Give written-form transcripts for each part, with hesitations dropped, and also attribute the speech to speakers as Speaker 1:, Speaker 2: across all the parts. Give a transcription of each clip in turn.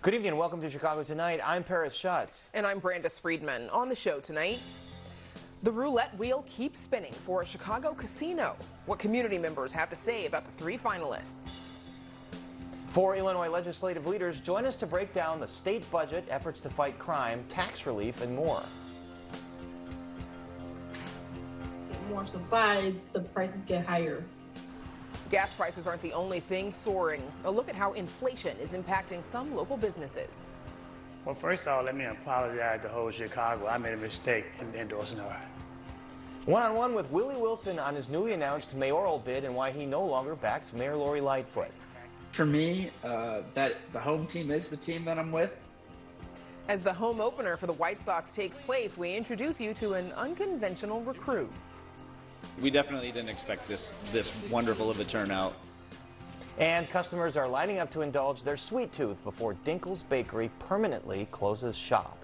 Speaker 1: Good evening and welcome to Chicago Tonight. I'm Paris Schatz.
Speaker 2: And I'm Brandis Friedman. On the show tonight, the roulette wheel keeps spinning for a Chicago casino. What community members have to say about the three finalists.
Speaker 1: 4 Illinois legislative leaders join us to break down the state budget, efforts to fight crime, tax relief, and more.
Speaker 3: More supplies, the prices get higher.
Speaker 2: Gas prices aren't the only thing soaring. A look at how inflation is impacting some local businesses.
Speaker 4: Well, first of all, let me apologize to whole Chicago. I made a mistake in endorsing her.
Speaker 1: One-on-one with Willie Wilson on his newly announced mayoral bid and why he no longer backs Mayor Lori Lightfoot.
Speaker 5: For me, that the home team is the team that I'm with.
Speaker 2: As the home opener for the White Sox takes place, we introduce you to an unconventional recruit.
Speaker 6: We definitely didn't expect this wonderful of a turnout.
Speaker 1: And customers are lining up to indulge their sweet tooth before Dinkle's Bakery permanently closes shop.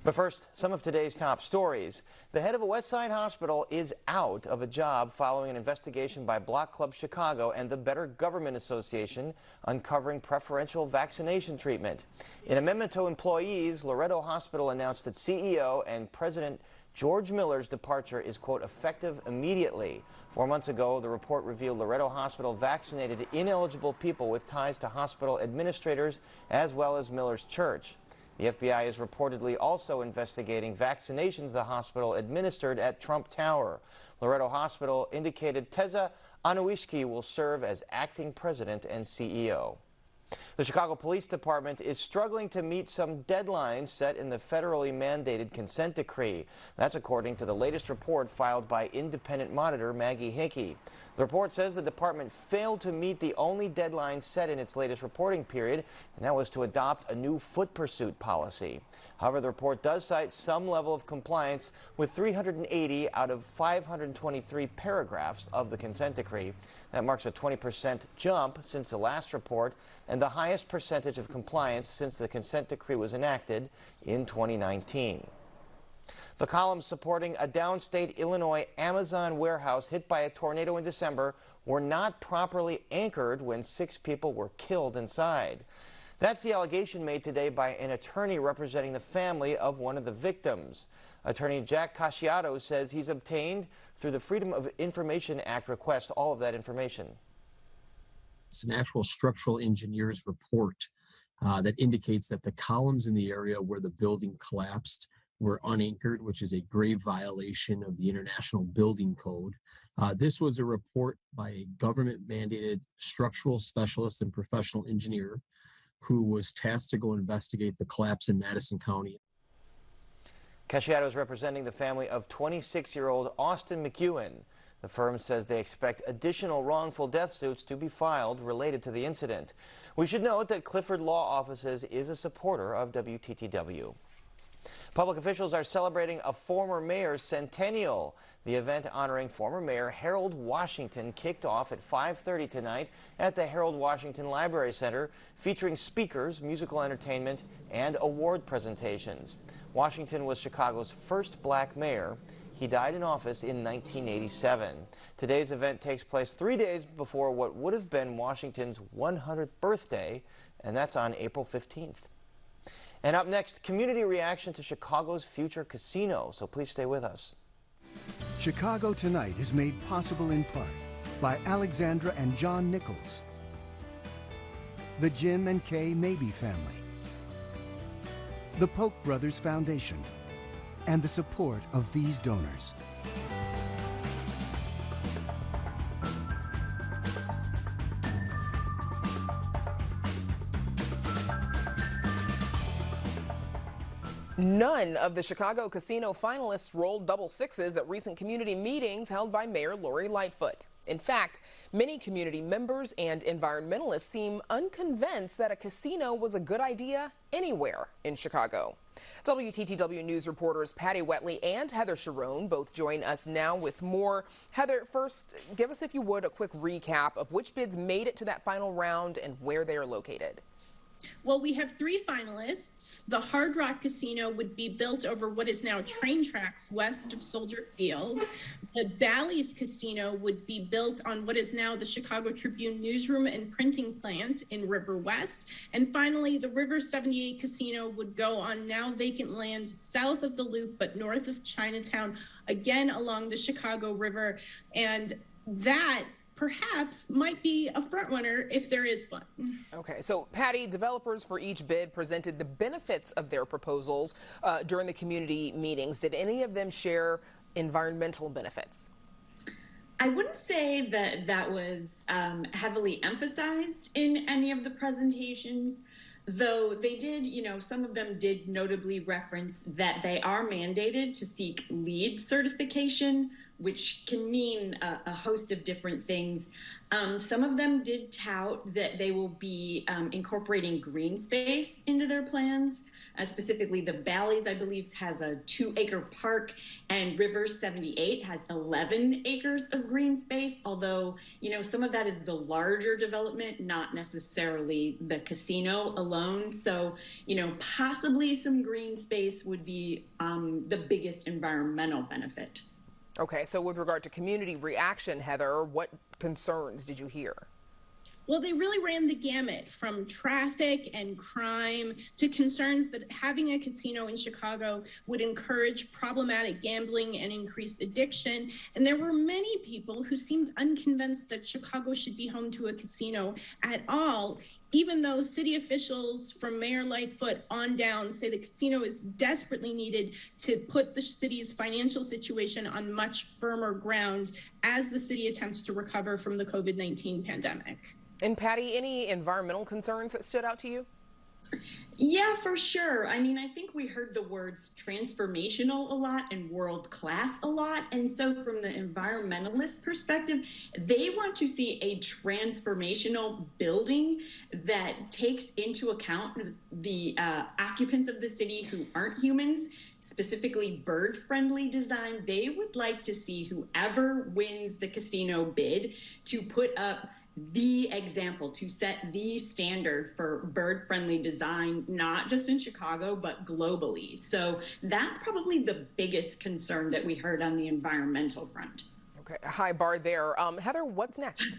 Speaker 1: But first, some of today's top stories. The head of a West Side hospital is out of a job following an investigation by Block Club Chicago and the Better Government Association uncovering preferential vaccination treatment. In a memo to employees, Loretto Hospital announced that CEO and President George Miller's departure is, quote, effective immediately. 4 months ago, the report revealed Loretto Hospital vaccinated ineligible people with ties to hospital administrators as well as Miller's church. The FBI is reportedly also investigating vaccinations the hospital administered at Trump Tower. Loretto Hospital indicated Teza Anuishki will serve as acting president and CEO. The Chicago Police Department is struggling to meet some deadlines set in the federally mandated consent decree. That's according to the latest report filed by independent monitor Maggie Hickey. The report says the department failed to meet the only deadline set in its latest reporting period, and that was to adopt a new foot pursuit policy. However, the report does cite some level of compliance with 380 out of 523 paragraphs of the consent decree. That marks a 20% jump since the last report and the highest percentage of compliance since the consent decree was enacted in 2019. The columns supporting a downstate Illinois Amazon warehouse hit by a tornado in December were not properly anchored when 6 people were killed inside. That's the allegation made today by an attorney representing the family of one of the victims. Attorney Jack Casciato says he's obtained, through the Freedom of Information Act request, all of that information.
Speaker 7: It's an actual structural engineer's report that indicates that the columns in the area where the building collapsed were unanchored, which is a grave violation of the International Building Code. This was a report by a government-mandated structural specialist and professional engineer who was tasked to go investigate the collapse in Madison County.
Speaker 1: Casciato is representing the family of 26-year-old Austin McEwen. The firm says they expect additional wrongful death suits to be filed related to the incident. We should note that Clifford Law Offices is a supporter of WTTW. Public officials are celebrating a former mayor's centennial. The event honoring former Mayor Harold Washington kicked off at 5:30 tonight at the Harold Washington Library Center, featuring speakers, musical entertainment, and award presentations. Washington was Chicago's first black mayor. He died in office in 1987. Today's event takes place 3 days before what would have been Washington's 100th birthday, and that's on April 15th. And up next, community reaction to Chicago's future casino, so please stay with us.
Speaker 8: Chicago Tonight is made possible in part by Alexandra and John Nichols, the Jim and Kay Mabey family, the Polk Brothers Foundation, and the support of these donors.
Speaker 2: None of the Chicago casino finalists rolled double sixes at recent community meetings held by Mayor Lori Lightfoot. In fact, many community members and environmentalists seem unconvinced that a casino was a good idea anywhere in Chicago. WTTW News reporters Patty Wetley and Heather Sharon both join us now with more. Heather, first, give us, if you would, a quick recap of which bids made it to that final round and where they are located.
Speaker 3: Well, we have three finalists. The Hard Rock Casino would be built over what is now train tracks west of Soldier Field. The Bally's Casino would be built on what is now the Chicago Tribune newsroom and printing plant in River West. And finally, the River 78 Casino would go on now vacant land south of the Loop, but north of Chinatown, again along the Chicago River. And that perhaps might be a front runner if there is one.
Speaker 2: Okay, so Patty, developers for each bid presented the benefits of their proposals during the community meetings. Did any of them share environmental benefits?
Speaker 9: I wouldn't say that that was heavily emphasized in any of the presentations, though they did, some of them did notably reference that they are mandated to seek LEED certification, which can mean a host of different things. Some of them did tout that they will be incorporating green space into their plans. Specifically, the Bally's, I believe, has a 2-acre park, and River 78 has 11 acres of green space, although, some of that is the larger development, not necessarily the casino alone. So, possibly some green space would be the biggest environmental benefit.
Speaker 2: Okay, so with regard to community reaction, Heather, what concerns did you hear?
Speaker 3: Well, they really ran the gamut from traffic and crime to concerns that having a casino in Chicago would encourage problematic gambling and increased addiction. And there were many people who seemed unconvinced that Chicago should be home to a casino at all, even though city officials from Mayor Lightfoot on down say the casino is desperately needed to put the city's financial situation on much firmer ground as the city attempts to recover from the COVID-19 pandemic.
Speaker 2: And Patty, any environmental concerns that stood out to you?
Speaker 9: Yeah, for sure. I mean, I think we heard the words transformational a lot and world class a lot. And so from the environmentalist perspective, they want to see a transformational building that takes into account the occupants of the city who aren't humans, specifically bird-friendly design. They would like to see whoever wins the casino bid to put up the example, to set the standard for bird-friendly design, not just in Chicago, but globally. So that's probably the biggest concern that we heard on the environmental front.
Speaker 2: Okay, a high bar there. Heather, what's next?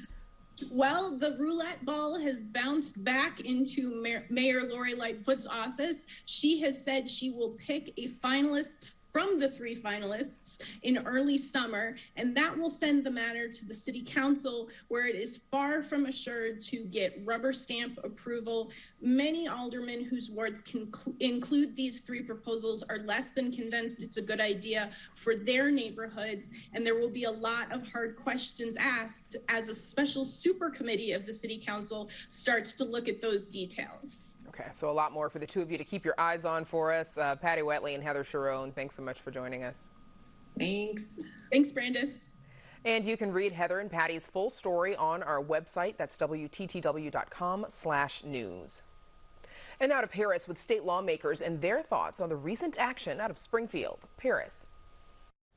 Speaker 3: Well, the roulette ball has bounced back into Mayor Lori Lightfoot's office. She has said she will pick a finalist from the three finalists in early summer, and that will send the matter to the city council, where it is far from assured to get rubber stamp approval. Many aldermen whose wards can include these three proposals are less than convinced it's a good idea for their neighborhoods, and there will be a lot of hard questions asked as a special super committee of the city council starts to look at those details.
Speaker 2: Okay, so a lot more for the two of you to keep your eyes on for us. Patty Wetley and Heather Sharon, thanks so much for joining us.
Speaker 9: Thanks.
Speaker 3: Thanks, Brandis.
Speaker 2: And you can read Heather and Patty's full story on our website. That's WTTW.com/news. And now to Paris with state lawmakers and their thoughts on the recent action out of Springfield. Paris.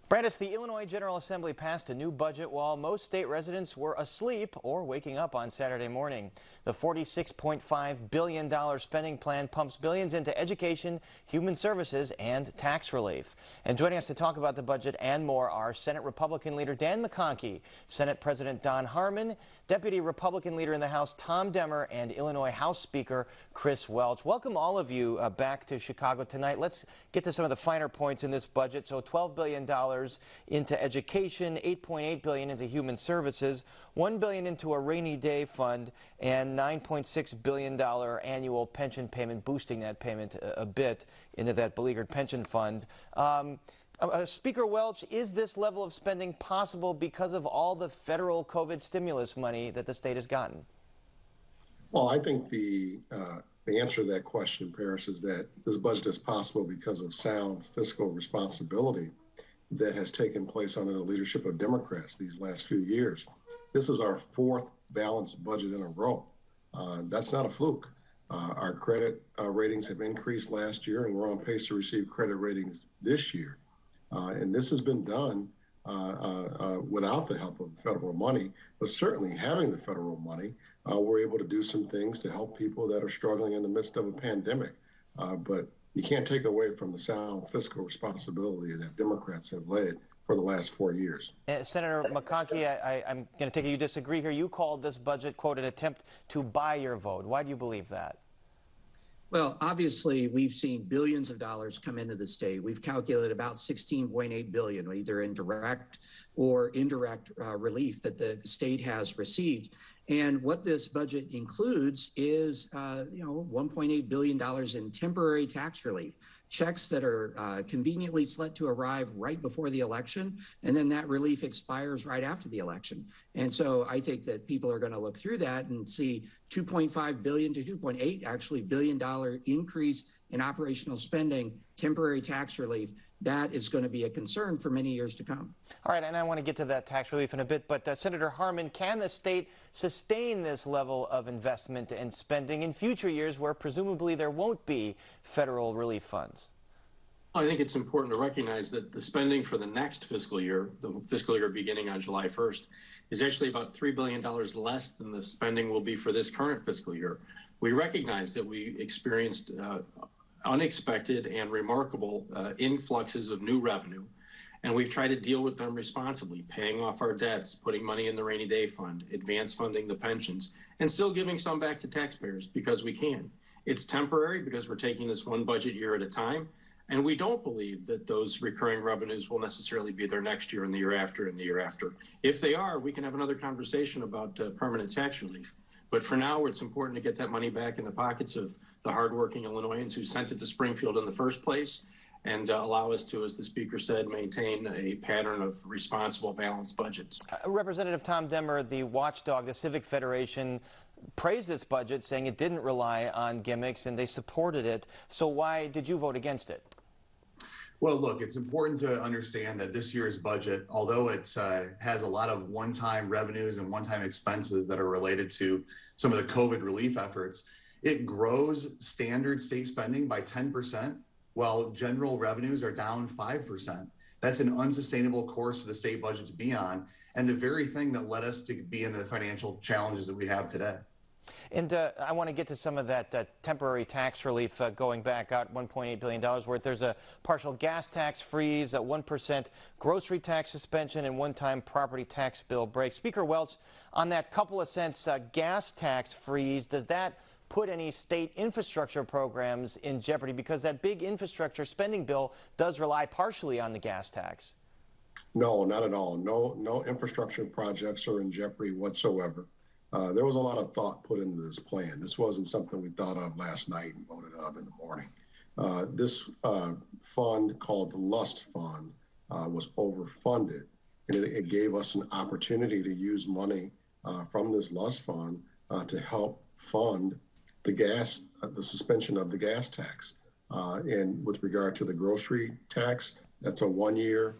Speaker 1: Brandis, the Illinois General Assembly passed a new budget while most state residents were asleep or waking up on Saturday morning. The $46.5 billion spending plan pumps billions into education, human services, and tax relief. And joining us to talk about the budget and more are Senate Republican leader Dan McConkey, Senate President Don Harmon, Deputy Republican leader in the House Tom Demmer, and Illinois House Speaker Chris Welch. Welcome all of you back to Chicago tonight. Let's get to some of the finer points in this budget. So $12 billion into education, $8.8 billion into human services, $1 billion into a rainy day fund, and $9.6 billion annual pension payment, boosting that payment a bit into that beleaguered pension fund. Speaker Welch, is this level of spending possible because of all the federal COVID stimulus money that the state has gotten?
Speaker 10: Well, I think the answer to that question, Paris, is that this budget is possible because of sound fiscal responsibility that has taken place under the leadership of Democrats these last few years. This is our fourth balanced budget in a row. That's not a fluke. Our credit ratings have increased last year, and we're on pace to receive credit ratings this year. And this has been done without the help of federal money, but certainly having the federal money, we're able to do some things to help people that are struggling in the midst of a pandemic. But you can't take away from the sound fiscal responsibility that Democrats have led for the last 4 years.
Speaker 1: Senator McConkey, I'm going to take it you disagree here. You called this budget, quote, an attempt to buy your vote. Why do you believe that?
Speaker 11: Well, obviously, we've seen billions of dollars come into the state. We've calculated about $16.8 billion, either in direct or indirect relief that the state has received. And what this budget includes is, $1.8 billion in temporary tax relief, checks that are conveniently set to arrive right before the election, and then that relief expires right after the election. And so I think that people are going to look through that and see $2.5 billion to $2.8 billion increase in operational spending, temporary tax relief. That is going to be a concern for many years to come.
Speaker 1: All right, and I want to get to that tax relief in a bit, but Senator Harman, can the state sustain this level of investment and spending in future years where presumably there won't be federal relief funds?
Speaker 12: I think it's important to recognize that the spending for the next fiscal year, the fiscal year beginning on July 1st, is actually about $3 billion less than the spending will be for this current fiscal year. We recognize that we experienced unexpected and remarkable influxes of new revenue, and we've tried to deal with them responsibly, paying off our debts, putting money in the rainy day fund, advance funding the pensions, and still giving some back to taxpayers because we can. It's temporary because we're taking this one budget year at a time, and we don't believe that those recurring revenues will necessarily be there next year and the year after and the year after. If they are, we can have another conversation about permanent tax relief. But for now, it's important to get that money back in the pockets of the hardworking Illinoisans who sent it to Springfield in the first place, and allow us to, as the Speaker said, maintain a pattern of responsible, balanced budgets.
Speaker 1: Representative Tom Demmer, the watchdog, the Civic Federation, praised this budget, saying it didn't rely on gimmicks, and they supported it. So why did you vote against it?
Speaker 13: Well, look, it's important to understand that this year's budget, although it has a lot of one-time revenues and one-time expenses that are related to some of the COVID relief efforts, it grows standard state spending by 10%, while general revenues are down 5%. That's an unsustainable course for the state budget to be on, and the very thing that led us to be in the financial challenges that we have today.
Speaker 1: And I want to get to some of that temporary tax relief going back out $1.8 billion worth. There's a partial gas tax freeze, a 1% grocery tax suspension, and one-time property tax bill break. Speaker Welch, on that couple of cents gas tax freeze, does that put any state infrastructure programs in jeopardy? Because that big infrastructure spending bill does rely partially on the gas tax.
Speaker 10: No, not at all. No infrastructure projects are in jeopardy whatsoever. There was a lot of thought put into this plan. This wasn't something we thought of last night and voted of in the morning. This fund called the Lust Fund was overfunded, and it gave us an opportunity to use money from this Lust Fund to help fund the suspension of the gas tax. And with regard to the grocery tax, that's a 1-year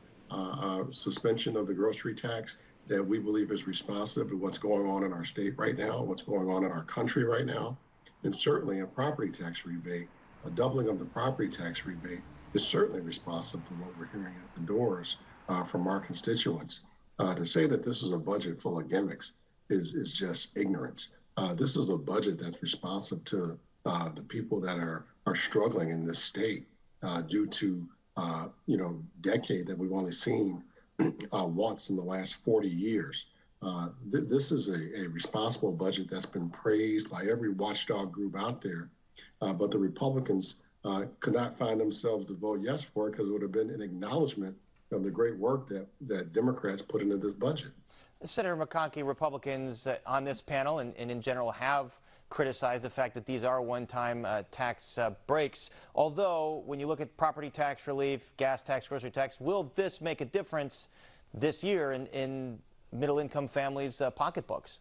Speaker 10: suspension of the grocery tax that we believe is responsive to what's going on in our state right now, what's going on in our country right now. And certainly a property tax rebate, a doubling of the property tax rebate is certainly responsive to what we're hearing at the doors from our constituents. To say that this is a budget full of gimmicks is just ignorance. This is a budget that's responsive to the people that are struggling in this state due to, decade that we've only seen once in the last 40 years. This is a responsible budget that's been praised by every watchdog group out there, but the Republicans could not find themselves to vote yes for it because it would have been an acknowledgement of the great work that Democrats put into this budget.
Speaker 1: Senator McConkey, Republicans on this panel and in general have criticized the fact that these are one-time tax breaks. Although, when you look at property tax relief, gas tax, grocery tax, will this make a difference this year in middle-income families' pocketbooks?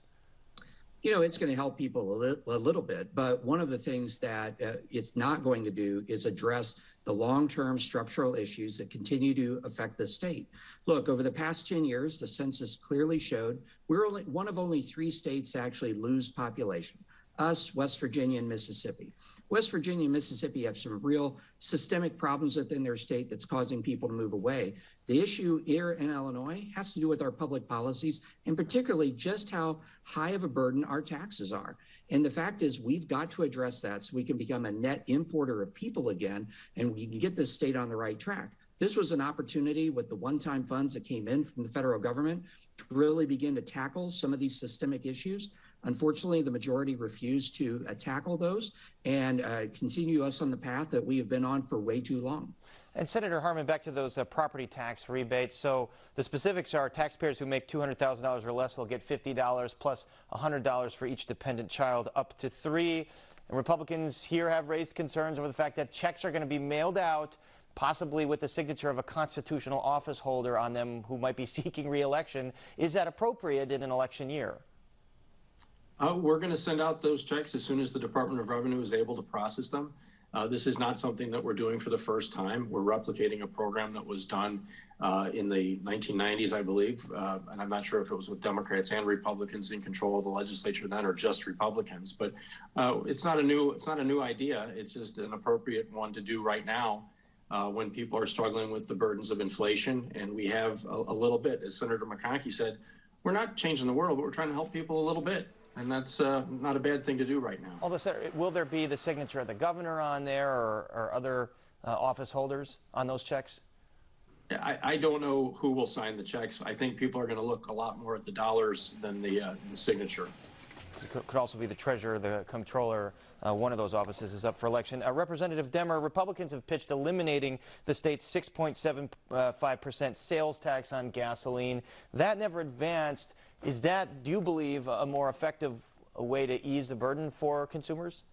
Speaker 11: It's going to help people a little bit, but one of the things that it's not going to do is address the long-term structural issues that continue to affect the state. Look, over the past 10 years, the census clearly showed we're one of only 3 states to actually lose population. Us, West Virginia, and Mississippi. West Virginia and Mississippi have some real systemic problems within their state that's causing people to move away. The issue here in Illinois has to do with our public policies and particularly just how high of a burden our taxes are. And the fact is we've got to address that so we can become a net importer of people again and we can get this state on the right track. This was an opportunity with the one-time funds that came in from the federal government to really begin to tackle some of these systemic issues. Unfortunately, the majority refused to tackle those and continue us on the path that we have been on for way too long.
Speaker 1: And Senator Harman, back to those property tax rebates. So the specifics are taxpayers who make $200,000 or less will get $50 plus $100 for each dependent child up to 3. And Republicans here have raised concerns over the fact that checks are going to be mailed out, possibly with the signature of a constitutional office holder on them who might be seeking re-election. Is that appropriate in an election year?
Speaker 12: We're going to send out those checks as soon as the Department of Revenue is able to process them. This is not something that we're doing for the first time. We're replicating a program that was done in the 1990s, I believe, and I'm not sure if it was with Democrats and Republicans in control of the legislature then, or just Republicans. But it's not a new idea. It's just an appropriate one to do right now when people are struggling with the burdens of inflation, and we have a little bit, as Senator McConkey said, we're not changing the world, but we're trying to help people a little bit. And that's not a bad thing to do right now.
Speaker 1: Although, Senator, will there be the signature of the governor on there or other office holders on those checks?
Speaker 12: I don't know who will sign the checks. I think people are going to look a lot more at the dollars than the signature.
Speaker 1: It could also be the treasurer, the comptroller. One of those offices is up for election. Representative Demmer, Republicans have pitched eliminating the state's 6.75% sales tax on gasoline. That never advanced. Is that, do you believe, a more effective way to ease the burden for consumers?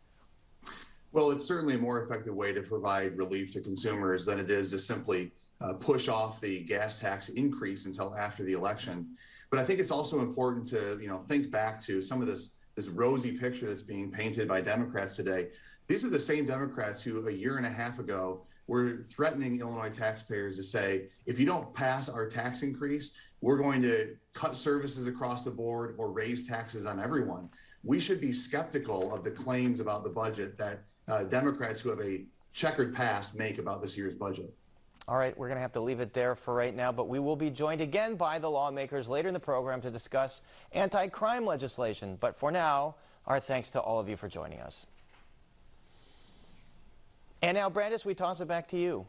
Speaker 13: Well, it's certainly a more effective way to provide relief to consumers than it is to simply push off the gas tax increase until after the election. But I think it's also important to, think back to some of this rosy picture that's being painted by Democrats today. These are the same Democrats who a year and a half ago were threatening Illinois taxpayers to say, if you don't pass our tax increase, we're going to cut services across the board or raise taxes on everyone. We should be skeptical of the claims about the budget that Democrats who have a checkered past make about this year's budget.
Speaker 1: All right, we're going to have to leave it there for right now, but we will be joined again by the lawmakers later in the program to discuss anti-crime legislation. But for now, our thanks to all of you for joining us. And now, Brandis, we toss it back to you.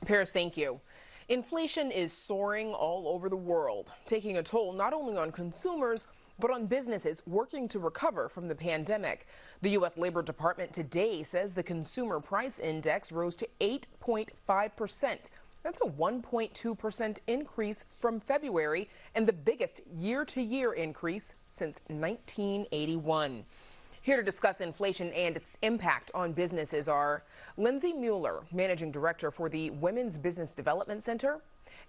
Speaker 2: Paris, thank you. Inflation is soaring all over the world, taking a toll not only on consumers, but on businesses working to recover from the pandemic. The U.S. Labor Department today says the Consumer Price Index rose to 8.5%. That's a 1.2% increase from February and the biggest year-to-year increase since 1981. Here to discuss inflation and its impact on businesses are Lindsay Mueller, Managing Director for the Women's Business Development Center,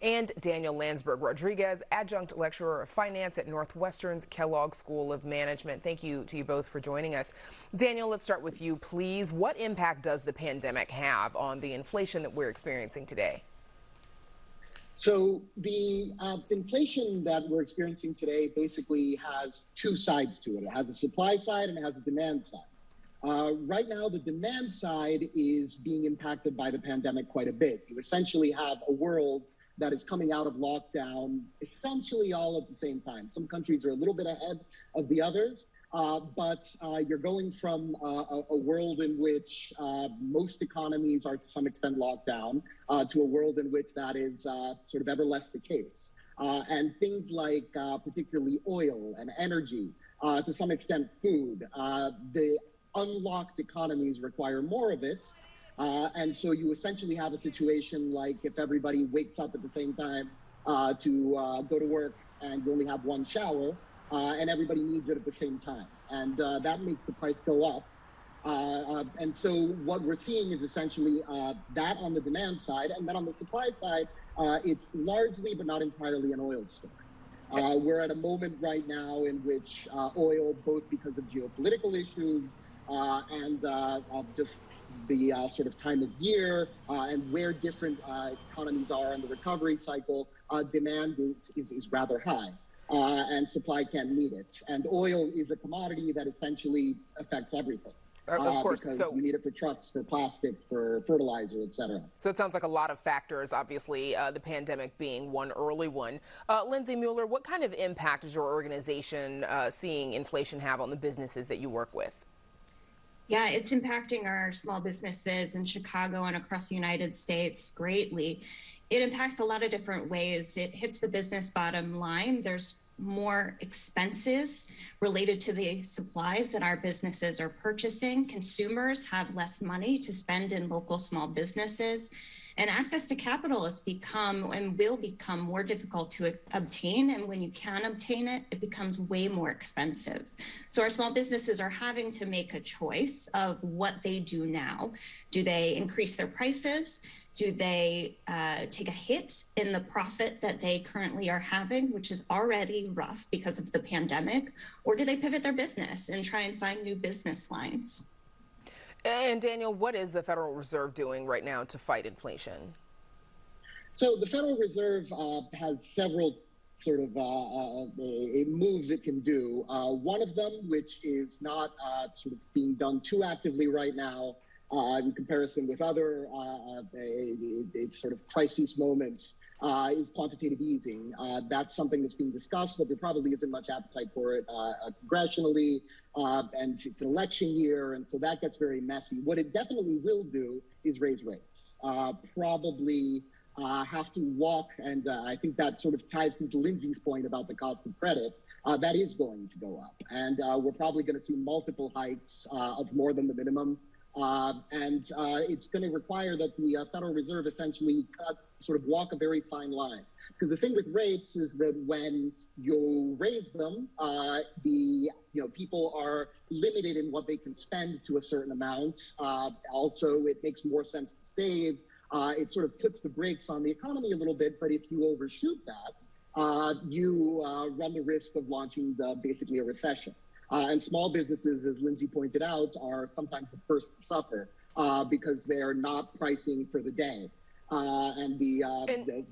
Speaker 2: and Daniel Landsberg-Rodriguez, Adjunct Lecturer of Finance at Northwestern's Kellogg School of Management. Thank you to you both for joining us. Daniel, let's start with you, please. What impact does the pandemic have on the inflation that we're experiencing today?
Speaker 14: So the inflation that we're experiencing today basically has two sides to it. It has a supply side and it has a demand side. Right now, the demand side is being impacted by the pandemic quite a bit. You essentially have a world that is coming out of lockdown essentially all at the same time. Some countries are a little bit ahead of the others, but you're going from a world in which most economies are to some extent locked down to a world in which that is sort of ever less the case. And things like particularly oil and energy, to some extent food, the unlocked economies require more of it. And so you essentially have a situation like if everybody wakes up at the same time to go to work and you only have one shower and everybody needs it at the same time. And that makes the price go up. And so what we're seeing is essentially that on the demand side. And then on the supply side, it's largely but not entirely an oil story. We're at a moment right now in which oil, both because of geopolitical issues, and just the sort of time of year and where different economies are in the recovery cycle, demand is rather high and supply can't meet it. And oil is a commodity that essentially affects everything.
Speaker 2: Of course.
Speaker 14: Because
Speaker 2: So
Speaker 14: you need it for trucks, for plastic, for fertilizer, et cetera.
Speaker 2: So it sounds like a lot of factors, obviously, the pandemic being one early one. Lindsay Mueller, what kind of impact is your organization seeing inflation have on the businesses that you work with?
Speaker 15: Yeah, it's impacting our small businesses in Chicago and across the United States greatly. It impacts a lot of different ways. It hits the business bottom line. There's more expenses related to the supplies that our businesses are purchasing. Consumers have less money to spend in local small businesses. And access to capital has become and will become more difficult to obtain. And when you can obtain it, it becomes way more expensive. So our small businesses are having to make a choice of what they do now. Do they increase their prices? Do they take a hit in the profit that they currently are having, which is already rough because of the pandemic? Or do they pivot their business and try and find new business lines?
Speaker 2: And Daniel, what is the Federal Reserve doing right now to fight inflation?
Speaker 14: So the Federal Reserve has several sort of moves it can do. One of them, which is not sort of being done too actively right now in comparison with other sort of crisis moments, is quantitative easing. That's something that's being discussed, but there probably isn't much appetite for it congressionally, and it's an election year, and so that gets very messy. What it definitely will do is raise rates. Probably have to walk, and I think that sort of ties into Lindsay's point about the cost of credit. That is going to go up, and we're probably going to see multiple hikes of more than the minimum. And it's going to require that the Federal Reserve essentially sort of walk a very fine line. Because the thing with rates is that when you raise them, people are limited in what they can spend to a certain amount. Also, it makes more sense to save. It sort of puts the brakes on the economy a little bit. But if you overshoot that, you run the risk of launching basically a recession. And small businesses, as Lindsay pointed out, are sometimes the first to suffer because they're not pricing for the day. And the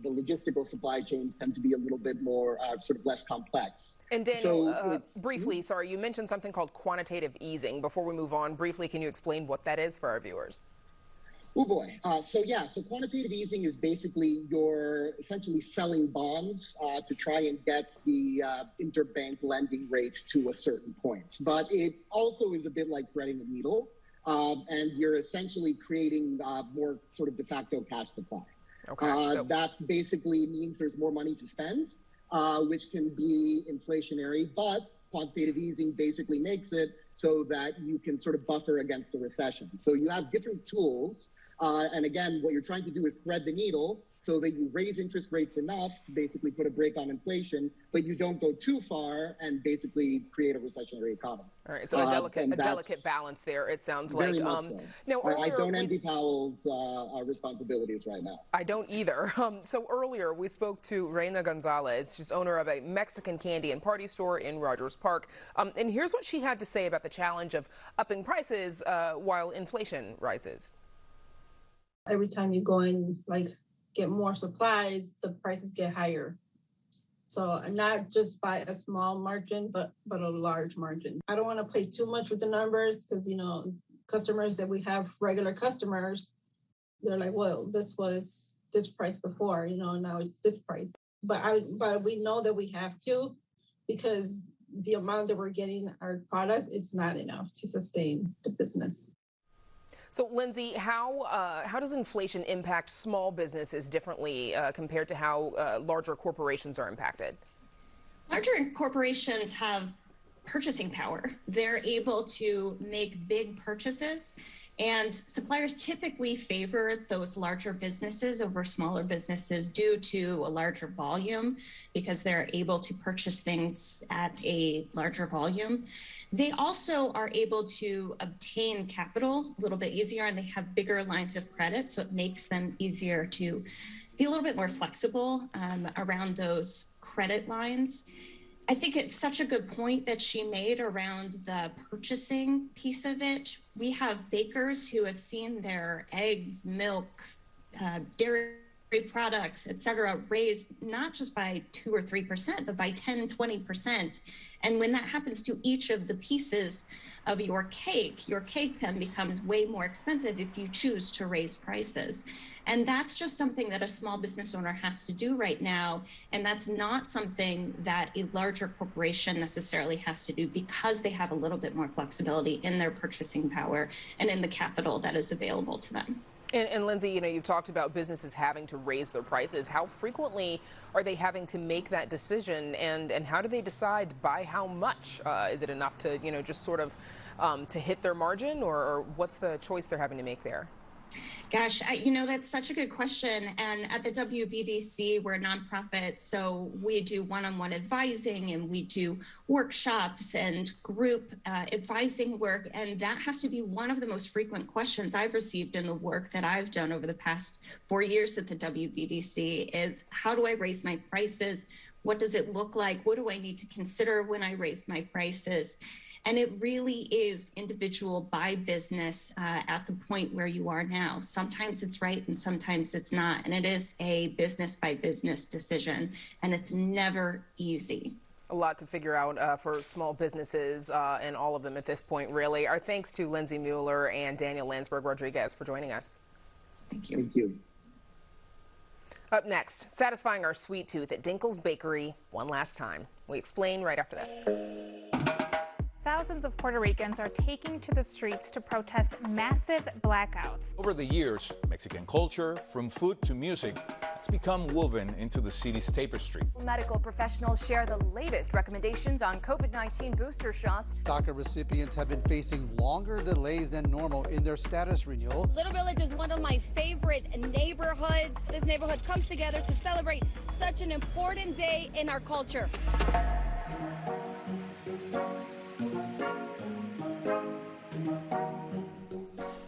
Speaker 14: logistical supply chains tend to be a little bit more sort of less complex.
Speaker 2: And Daniel, briefly, sorry, you mentioned something called quantitative easing. Before we move on, briefly, can you explain what that is for our viewers?
Speaker 14: Oh boy. So quantitative easing is basically you're essentially selling bonds to try and get the interbank lending rates to a certain point. But it also is a bit like threading a needle, and you're essentially creating more sort of de facto cash supply. Okay, that basically means there's more money to spend, which can be inflationary, but quantitative easing basically makes it so that you can sort of buffer against the recession. So you have different tools. And again, what you're trying to do is thread the needle so that you raise interest rates enough to basically put a brake on inflation, but you don't go too far and basically create a recessionary economy.
Speaker 2: All right, so a delicate balance there, it sounds like.
Speaker 14: So.
Speaker 2: Now,
Speaker 14: I don't envy Powell's responsibilities right now.
Speaker 2: I don't either. So earlier, we spoke to Reina Gonzalez. She's owner of a Mexican candy and party store in Rogers Park. And here's what she had to say about the challenge of upping prices while inflation rises.
Speaker 16: Every time you go and get more supplies, the prices get higher. So not just by a small margin, but a large margin. I don't want to play too much with the numbers because, customers that we have, regular customers, they're like, well, this was this price before, now it's this price. But we know that we have to, because the amount that we're getting our product, it's not enough to sustain the business.
Speaker 2: So, Lindsay, how does inflation impact small businesses differently compared to how larger corporations are impacted?
Speaker 15: Larger corporations have purchasing power. They're able to make big purchases, and suppliers typically favor those larger businesses over smaller businesses due to a larger volume because they're able to purchase things at a larger volume. They also are able to obtain capital a little bit easier, and they have bigger lines of credit, so it makes them easier to be a little bit more flexible around those credit lines. I think it's such a good point that she made around the purchasing piece of it. We have bakers who have seen their eggs, milk, dairy products, et cetera, raise not just by 2 or 3%, but by 10, 20%. And when that happens to each of the pieces of your cake then becomes way more expensive if you choose to raise prices. And that's just something that a small business owner has to do right now. And that's not something that a larger corporation necessarily has to do because they have a little bit more flexibility in their purchasing power and in the capital that is available to them.
Speaker 2: And Lindsay, you've talked about businesses having to raise their prices. How frequently are they having to make that decision, and how do they decide by how much? Is it enough to, just sort of to hit their margin, or what's the choice they're having to make there?
Speaker 15: Gosh, that's such a good question. And at the WBDC, we're a nonprofit, so we do one-on-one advising and we do workshops and group advising work. And that has to be one of the most frequent questions I've received in the work that I've done over the past 4 years at the WBDC is, how do I raise my prices? What does it look like? What do I need to consider when I raise my prices? And it really is individual by business at the point where you are now. Sometimes it's right and sometimes it's not. And it is a business by business decision. And it's never easy.
Speaker 2: A lot to figure out for small businesses and all of them at this point, really. Our thanks to Lindsay Mueller and Daniel Landsberg-Rodriguez for joining us.
Speaker 15: Thank you.
Speaker 14: Thank you.
Speaker 2: Up next, satisfying our sweet tooth at Dinkle's Bakery one last time. We explain right after this.
Speaker 17: Thousands of Puerto Ricans are taking to the streets to protest massive blackouts.
Speaker 18: Over the years, Mexican culture, from food to music, has become woven into the city's tapestry.
Speaker 19: Medical professionals share the latest recommendations on COVID-19 booster shots.
Speaker 20: DACA recipients have been facing longer delays than normal in their status renewal.
Speaker 21: Little Village is one of my favorite neighborhoods. This neighborhood comes together to celebrate such an important day in our culture.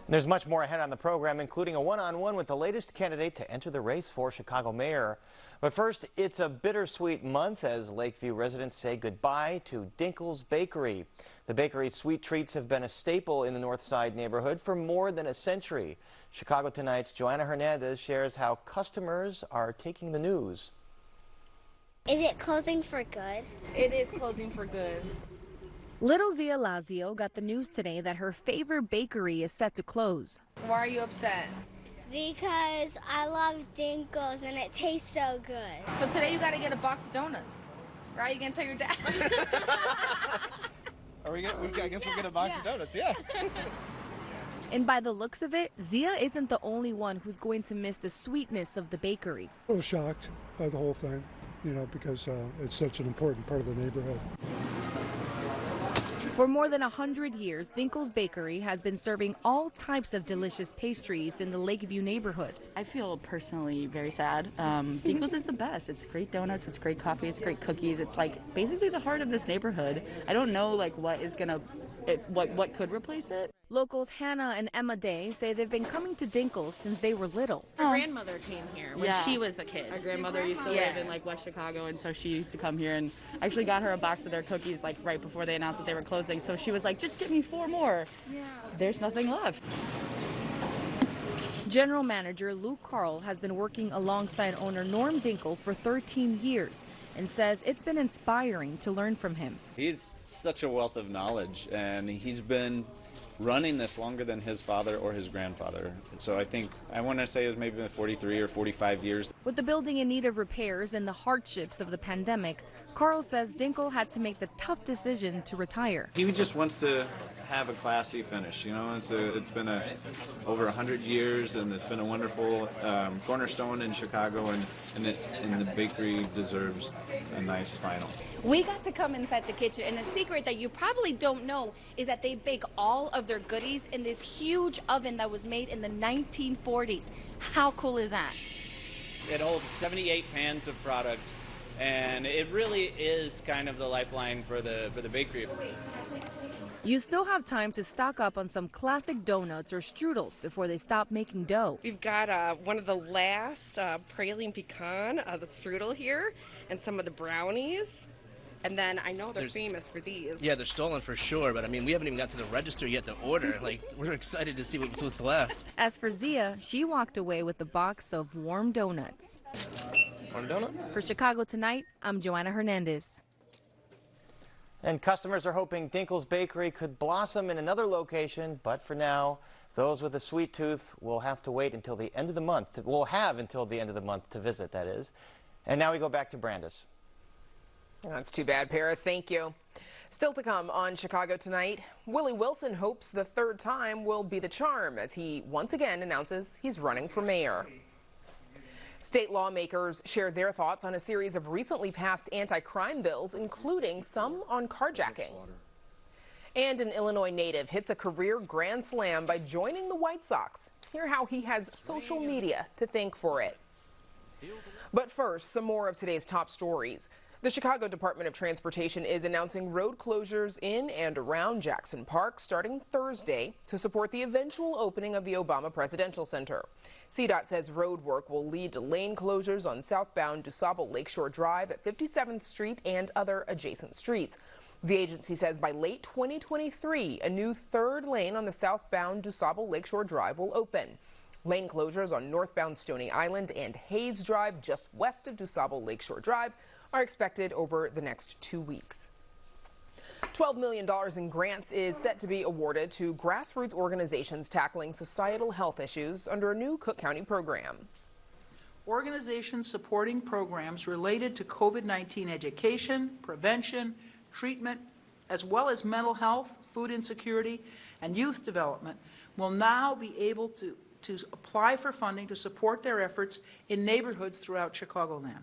Speaker 1: There's much more ahead on the program, including a one-on-one with the latest candidate to enter the race for Chicago mayor. But first, it's a bittersweet month as Lakeview residents say goodbye to Dinkle's Bakery. The bakery's sweet treats have been a staple in the North Side neighborhood for more than a century. Chicago Tonight's Joanna Hernandez shares how customers are taking the news.
Speaker 22: Is it closing for good?
Speaker 23: It is closing for good.
Speaker 24: Little Zia Lazio got the news today that her favorite bakery is set to close.
Speaker 23: Why are you upset?
Speaker 22: Because I love Dinkles and it tastes so good.
Speaker 23: So today you got to get a box of donuts, right? You gonna tell your dad?
Speaker 25: I guess we'll get a box of donuts, yeah.
Speaker 24: And by the looks of it, Zia isn't the only one who's going to miss the sweetness of the bakery.
Speaker 26: I was shocked by the whole thing, because it's such an important part of the neighborhood.
Speaker 24: For more than 100 years, Dinkle's Bakery has been serving all types of delicious pastries in the Lakeview neighborhood.
Speaker 27: I feel personally very sad. Dinkle's is the best. It's great donuts, it's great coffee, it's great cookies. It's like basically the heart of this neighborhood. I don't know what could replace it.
Speaker 24: Locals Hannah and Emma Day say they've been coming to Dinkle's since they were little.
Speaker 23: Our grandmother came here when she was a kid.
Speaker 27: Our grandmother used to live in West Chicago, and so she used to come here, and I actually got her a box of their cookies right before they announced that they were closing. So she was like, just get me 4 more. Yeah. There's nothing left.
Speaker 24: General Manager Luke Carl has been working alongside owner Norm Dinkle for 13 years and says it's been inspiring to learn from him.
Speaker 6: He's such a wealth of knowledge, and he's been running this longer than his father or his grandfather. So I want to say it was maybe 43 or 45 years.
Speaker 24: With the building in need of repairs and the hardships of the pandemic, Carl says Dinkle had to make the tough decision to retire.
Speaker 6: He just wants to have a classy finish, It's been over 100 years, and it's been a wonderful cornerstone in Chicago, and the bakery deserves a nice final.
Speaker 21: We got to come inside the kitchen, and a secret that you probably don't know is that they bake all of their goodies in this huge oven that was made in the 1940s. How cool is that?
Speaker 6: It holds 78 pans of product, and it really is kind of the lifeline for the bakery.
Speaker 24: You still have time to stock up on some classic donuts or strudels before they stop making dough.
Speaker 23: We've got one of the last praline pecan, the strudel here, and some of the brownies.
Speaker 3: And then I know they're famous for these.
Speaker 4: Yeah, they're stolen for sure, but I mean, we haven't even got to the register yet to order. Like, we're excited to see what's left.
Speaker 24: As for Zia, she walked away with a box of warm donuts.
Speaker 1: Want a donut?
Speaker 24: For Chicago Tonight, I'm Joanna Hernandez.
Speaker 1: And customers are hoping Dinkle's Bakery could blossom in another location, but for now, those with a sweet tooth will have to wait until the end of the month. Will have until the end of the month to visit, that is. And now we go back to Brandis.
Speaker 2: That's too bad, Paris. Thank you. Still to come on Chicago Tonight, Willie Wilson hopes the third time will be the charm as he once again announces he's running for mayor. State lawmakers share their thoughts on a series of recently passed anti-crime bills, including some on carjacking. And an Illinois native hits a career grand slam by joining the White Sox. Hear how he has social media to thank for it. But first, some more of today's top stories. The Chicago Department of Transportation is announcing road closures in and around Jackson Park starting Thursday to support the eventual opening of the Obama Presidential Center. CDOT says road work will lead to lane closures on southbound DuSable Lakeshore Drive at 57th Street and other adjacent streets. The agency says by late 2023, a new third lane on the southbound DuSable Lakeshore Drive will open. Lane closures on northbound Stony Island and Hayes Drive just west of DuSable Lakeshore Drive are expected over the next 2 weeks. $12 million in grants is set to be awarded to grassroots organizations tackling societal health issues under a new Cook County program.
Speaker 5: Organizations supporting programs related to COVID-19 education, prevention, treatment, as well as mental health, food insecurity, and youth development will now be able to apply for funding to support their efforts in neighborhoods throughout Chicagoland.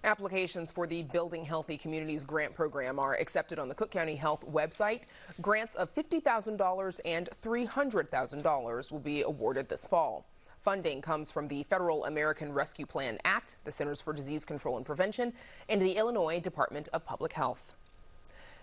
Speaker 2: Applications for the Building Healthy Communities grant program are accepted on the Cook County Health website. Grants of $50,000 and $300,000 will be awarded this fall. Funding comes from the Federal American Rescue Plan Act, the Centers for Disease Control and Prevention, and the Illinois Department of Public Health.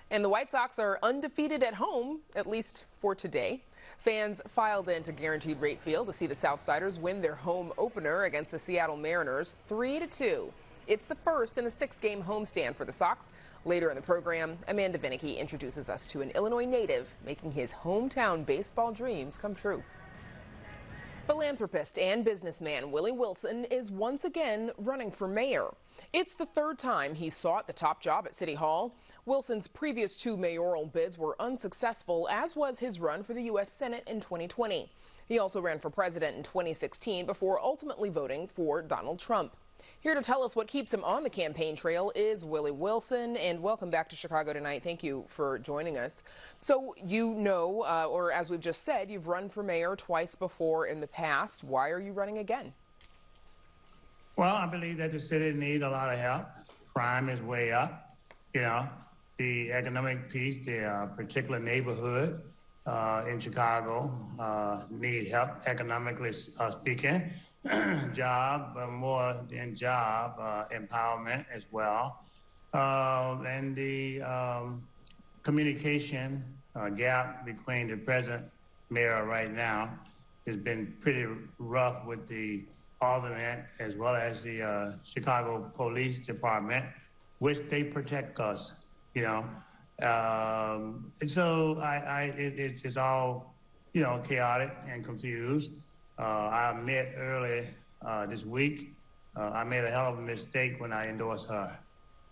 Speaker 2: And the White Sox are undefeated at home, at least for today. Fans filed into Guaranteed Rate Field to see the Southsiders win their home opener against the Seattle Mariners 3-2. It's the first in a 6-game homestand for the Sox. Later in the program, Amanda Vinicky introduces us to an Illinois native making his hometown baseball dreams come true. Philanthropist and businessman Willie Wilson is once again running for mayor. It's the third time he sought the top job at City Hall. Wilson's previous 2 mayoral bids were unsuccessful, as was his run for the U.S. Senate in 2020. He also ran for president in 2016 before ultimately voting for Donald Trump. Here to tell us what keeps him on the campaign trail is Willie Wilson, and welcome back to Chicago Tonight. Thank you for joining us. So you know, or as we've just said, you've run for mayor twice before in the past. Why are you running again?
Speaker 7: Well, I believe that the city needs a lot of help. Crime is way up. You know, the economic piece, the particular neighborhood in Chicago need help economically speaking. Job, more than job, empowerment as well. And the communication gap between the present mayor right now has been pretty rough with the alderman as well as the Chicago Police Department, which they protect us, you know. And so it's all, you know, chaotic and confused. I admit early this week, I made a hell of a mistake when I endorsed her,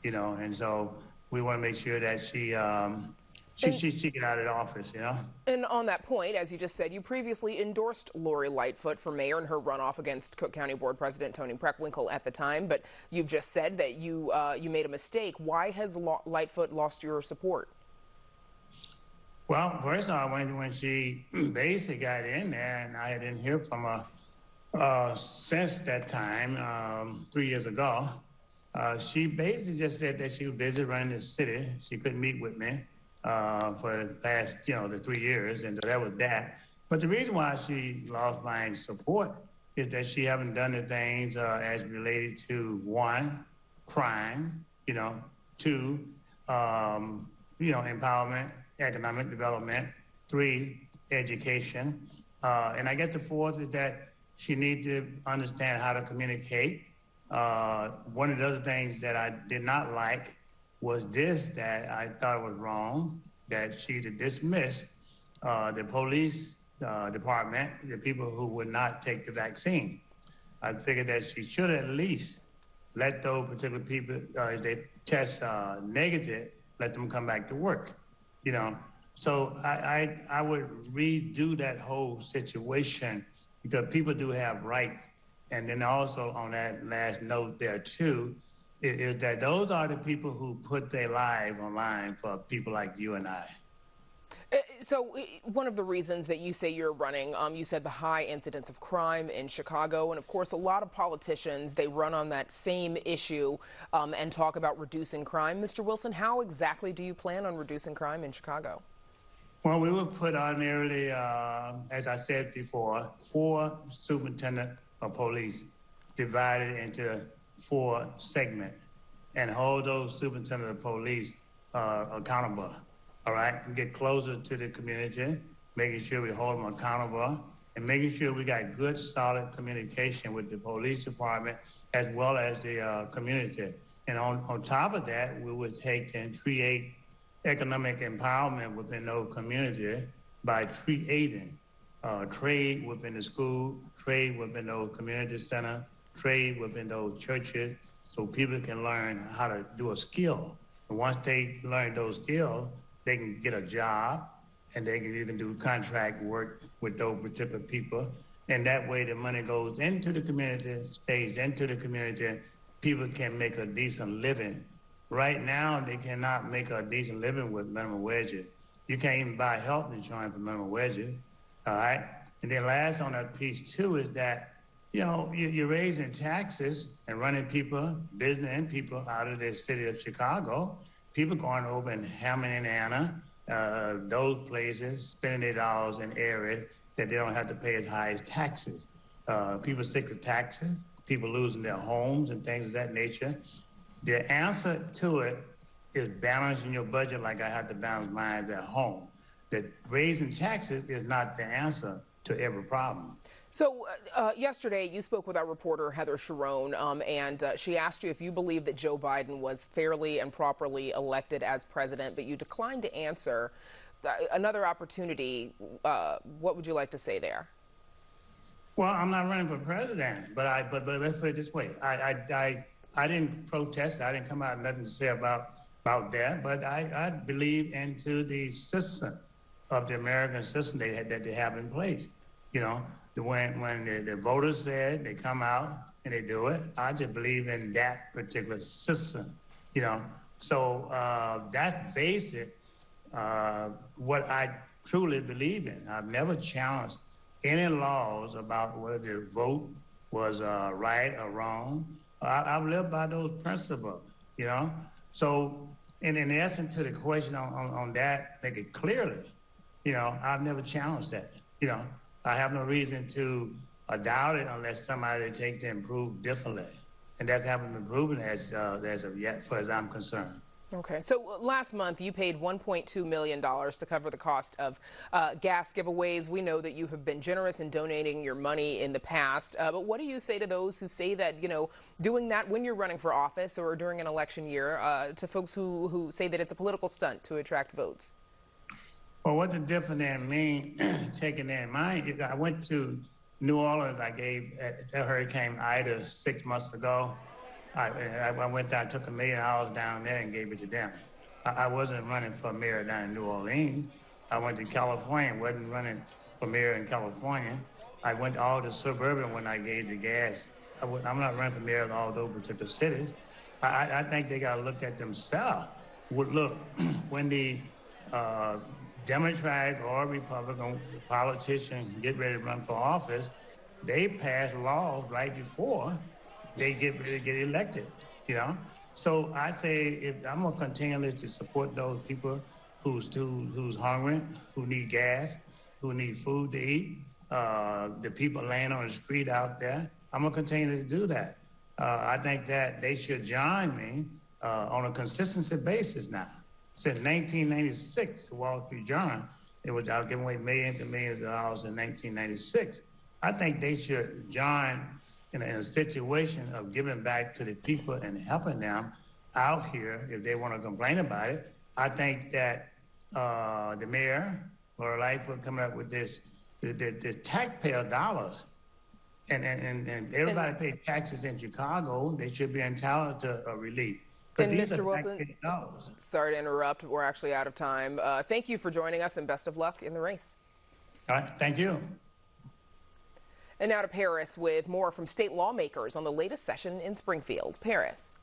Speaker 7: you know, and so we want to make sure that she get out of the office, you know.
Speaker 2: And on that point, as you just said, you previously endorsed Lori Lightfoot for mayor in her runoff against Cook County Board President Tony Preckwinkle at the time, but you've just said that you made a mistake. Why has Lightfoot lost your support?
Speaker 7: Well, first of all, when she basically got in there, and I didn't hear from her since that time, 3 years ago, she basically just said that she was busy running the city. She couldn't meet with me for the past, you know, the 3 years, and that was that. But the reason why she lost my support is that she haven't done the things as related to, 1, crime, you know, 2, you know, empowerment, economic development, 3, education. And I guess the 4th is that she needs to understand how to communicate. One of the other things that I did not like was this, that I thought was wrong, that she dismissed the police department, the people who would not take the vaccine. I figured that she should at least let those particular people, if they test negative, let them come back to work, you know. So I would redo that whole situation because people do have rights. And then also on that last note there too, is that those are the people who put their lives online for people like you and I.
Speaker 2: So one of the reasons that you say you're running, you said the high incidence of crime in Chicago. And of course, a lot of politicians, they run on that same issue and talk about reducing crime. Mr. Wilson, how exactly do you plan on reducing crime in Chicago?
Speaker 7: Well, we would put ordinarily, as I said before, 4 superintendents of police divided into 4 segments and hold those superintendents of police accountable. All right, and get closer to the community, making sure we hold them accountable, and making sure we got good, solid communication with the police department as well as the community. And on top of that, we would take and create economic empowerment within those communities by creating trade within the school, trade within those community centers, trade within those churches, so people can learn how to do a skill. And once they learn those skills, they can get a job, and you can do contract work with those particular people. And that way the money goes into the community, stays into the community. People can make a decent living. Right now, they cannot make a decent living with minimum wages. You can't even buy health insurance for minimum wages, all right? And then last on that piece too is that, you know, you're raising taxes and running people, business and people out of the city of Chicago. People going over in Hammond, Indiana, those places, spending their dollars in areas that they don't have to pay as high as taxes. People sick of taxes, people losing their homes and things of that nature. The answer to it is balancing your budget like I have to balance mine at home. That raising taxes is not the answer to every problem.
Speaker 2: So yesterday, you spoke with our reporter, Heather Sharon, and she asked you if you believe that Joe Biden was fairly and properly elected as president, but you declined to answer. Another opportunity, what would you like to say there?
Speaker 7: Well, I'm not running for president, but let's put it this way. I didn't protest. I didn't come out with nothing to say about that, but I believe into the system of the American system that they have in place, you know. When the voters said they come out and they do it, I just believe in that particular system, you know. So that's basic, what I truly believe in. I've never challenged any laws about whether the vote was right or wrong. I've lived by those principles, you know. So in essence to the question on that, make it clearly, you know, I've never challenged that, you know. I have no reason to doubt it unless somebody takes to improve differently. And that hasn't been proven as of yet, as far as I'm concerned.
Speaker 2: Okay. So last month, you paid $1.2 million to cover the cost of gas giveaways. We know that you have been generous in donating your money in the past. But what do you say to those who say that, you know, doing that when you're running for office or during an election year, to folks who say that it's a political stunt to attract votes?
Speaker 7: Well, what the difference in me taking that in mind, I went to New Orleans. I gave Hurricane Ida 6 months ago. I went there, I took $1 million down there and gave it to them. I wasn't running for mayor down in New Orleans. I went to California, wasn't running for mayor in California. I went to all the suburban when I gave the gas. I'm not running for mayor in all those particular cities. I think they got to look at themselves. Look, when the Democratic or Republican politicians get ready to run for office, they pass laws right before they get ready to get elected, you know? So I say I'm gonna continue to support those people who's hungry, who need gas, who need food to eat, the people laying on the street out there. I'm gonna continue to do that. I think that they should join me on a consistency basis now. Since 1996, Wall Street Journal, I was giving away millions and millions of dollars in 1996. I think they should join in a situation of giving back to the people and helping them. out here if they want to complain about it. I think that the mayor, Lori Lightfoot, coming up with this, the taxpayer dollars, and everybody pays taxes in Chicago. They should be entitled to a relief.
Speaker 2: And Mr. Wilson, sorry to interrupt. We're actually out of time. Thank you for joining us, and best of luck in the race.
Speaker 7: All right, thank you.
Speaker 2: And now to Paris with more from state lawmakers on the latest session in Springfield. Paris.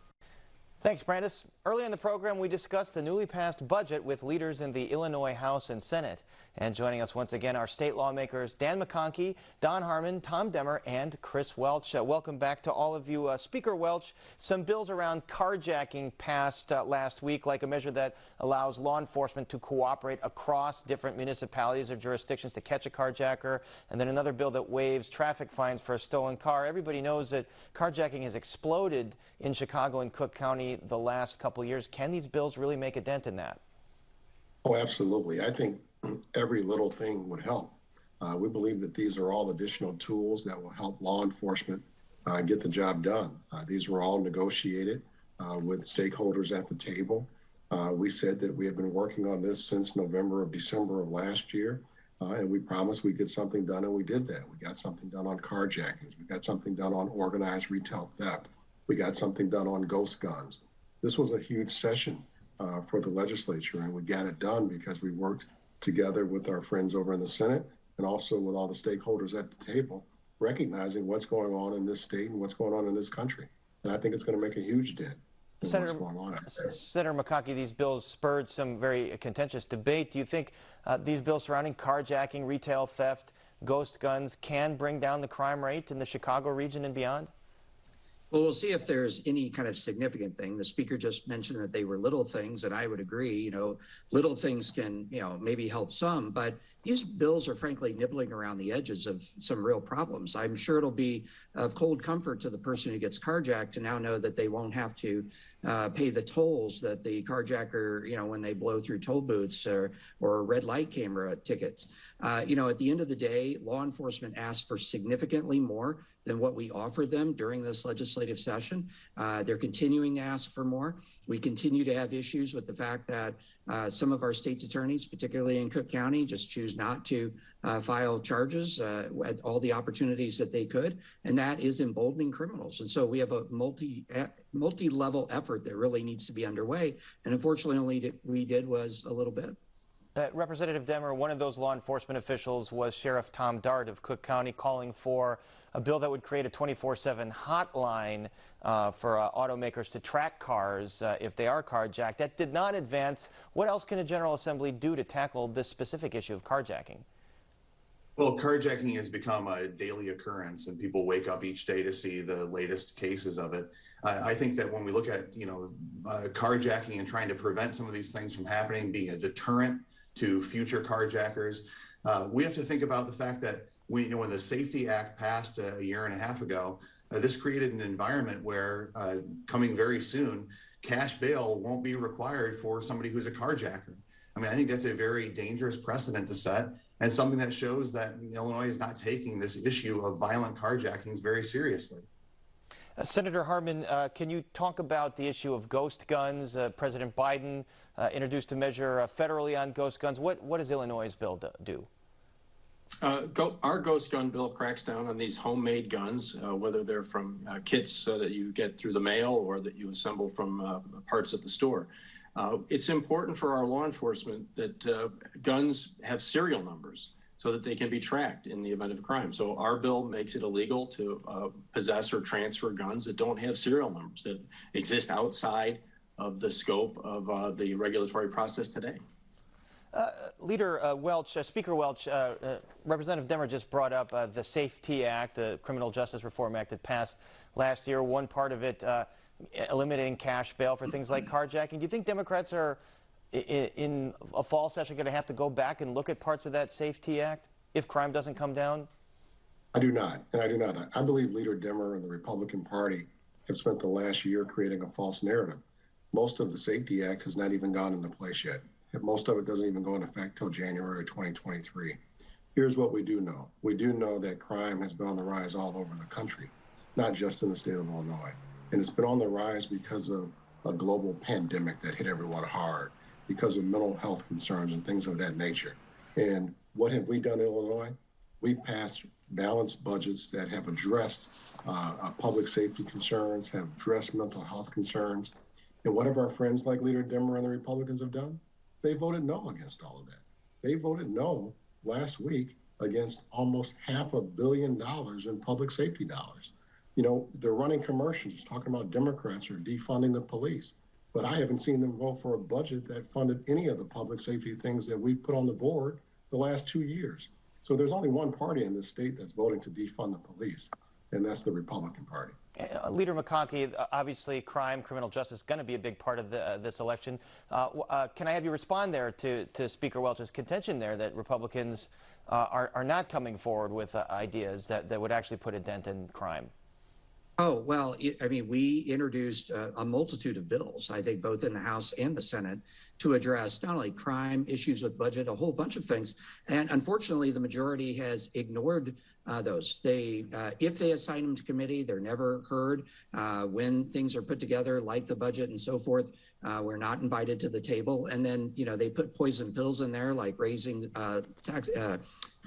Speaker 1: Thanks, Brandis. Earlier in the program, we discussed the newly passed budget with leaders in the Illinois House and Senate. And joining us once again are state lawmakers Dan McConkey, Don Harmon, Tom Demmer, and Chris Welch. Welcome back to all of you. Speaker Welch, some bills around carjacking passed last week, like a measure that allows law enforcement to cooperate across different municipalities or jurisdictions to catch a carjacker, and then another bill that waives traffic fines for a stolen car. Everybody knows that carjacking has exploded in Chicago and Cook County the last couple years. Can these bills really make a dent in that?
Speaker 8: Oh, absolutely. I think every little thing would help. We believe that these are all additional tools that will help law enforcement get the job done. These were all negotiated with stakeholders at the table. We said that we had been working on this since December of last year, and we promised we'd get something done, and we did that. We got something done on carjackings. We got something done on organized retail theft. We got something done on ghost guns. This was a huge session for the legislature, and we got it done because we worked together with our friends over in the Senate and also with all the stakeholders at the table, recognizing what's going on in this state and what's going on in this country. And I think it's going to make a huge dent in what's going on out there.
Speaker 1: Senator McConkey, these bills spurred some very contentious debate. Do you think these bills surrounding carjacking, retail theft, ghost guns can bring down the crime rate in the Chicago region and beyond?
Speaker 9: Well, we'll see if there's any kind of significant thing. The speaker just mentioned that they were little things, and I would agree. Little things can, maybe help some, but these bills are frankly nibbling around the edges of some real problems. I'm sure it'll be of cold comfort to the person who gets carjacked to now know that they won't have to pay the tolls that the carjacker, when they blow through toll booths or red light camera tickets. At the end of the day, law enforcement asked for significantly more than what we offered them during this legislative session. They're continuing to ask for more. We continue to have issues with the fact that some of our state's attorneys, particularly in Cook County, just choose not to file charges at all the opportunities that they could, and that is emboldening criminals. And so we have a multi-level effort that really needs to be underway, and unfortunately only we did was a little bit.
Speaker 1: Representative Demmer, one of those law enforcement officials was Sheriff Tom Dart of Cook County, calling for a bill that would create a 24/7 hotline for automakers to track cars if they are carjacked. That did not advance. What else can the General Assembly do to tackle this specific issue of carjacking?
Speaker 10: Well, carjacking has become a daily occurrence, and people wake up each day to see the latest cases of it. I think that when we look at, carjacking and trying to prevent some of these things from happening, being a deterrent to future carjackers, we have to think about the fact that when the Safety Act passed a year and a half ago, this created an environment where coming very soon, cash bail won't be required for somebody who's a carjacker. I mean, I think that's a very dangerous precedent to set, and something that shows that Illinois is not taking this issue of violent carjackings very seriously.
Speaker 1: Senator Harmon, can you talk about the issue of ghost guns? President Biden introduced a measure federally on ghost guns. What does Illinois' bill do?
Speaker 11: Our ghost gun bill cracks down on these homemade guns, whether they're from kits that you get through the mail or that you assemble from parts at the store. It's important for our law enforcement that guns have serial numbers so that they can be tracked in the event of a crime. So our bill makes it illegal to possess or transfer guns that don't have serial numbers, that exist outside of the scope of the regulatory process today.
Speaker 1: Leader Welch, Speaker Welch, Representative Demmer just brought up the SAFE-T Act, the Criminal Justice Reform Act that passed last year. One part of it eliminating cash bail for things like carjacking. Do you think Democrats are, in a fall session, going to have to go back and look at parts of that SAFE-T Act if crime doesn't come down?
Speaker 8: I do not, and I do not. I believe Leader Demmer and the Republican Party have spent the last year creating a false narrative. Most of the SAFE-T Act has not even gone into place yet. Most of it doesn't even go into effect till January 2023. Here's what we do know. We do know that crime has been on the rise all over the country, not just in the state of Illinois. And it's been on the rise because of a global pandemic that hit everyone hard because of mental health concerns and things of that nature. And what have we done in Illinois? We passed balanced budgets that have addressed public safety concerns, have addressed mental health concerns. And what have our friends like Leader Demmer and the Republicans have done? They voted no against all of that. They voted no last week against almost $500 million in public safety dollars. You know, they're running commercials talking about Democrats are defunding the police, but I haven't seen them vote for a budget that funded any of the public safety things that we put on the board the last 2 years. So there's only one party in this state that's voting to defund the police, and that's the Republican Party.
Speaker 1: Leader McConkey, obviously criminal justice is going to be a big part of this election. Can I have you respond there to Speaker Welch's contention there that Republicans are not coming forward with ideas that would actually put a dent in crime?
Speaker 9: Oh, well, I mean, we introduced a multitude of bills, I think, both in the House and the Senate, to address not only crime, issues with budget, a whole bunch of things. And unfortunately, the majority has ignored those. If they assign them to committee, they're never heard. When things are put together, like the budget and so forth, we're not invited to the table. And then, you know, they put poison pills in there, like raising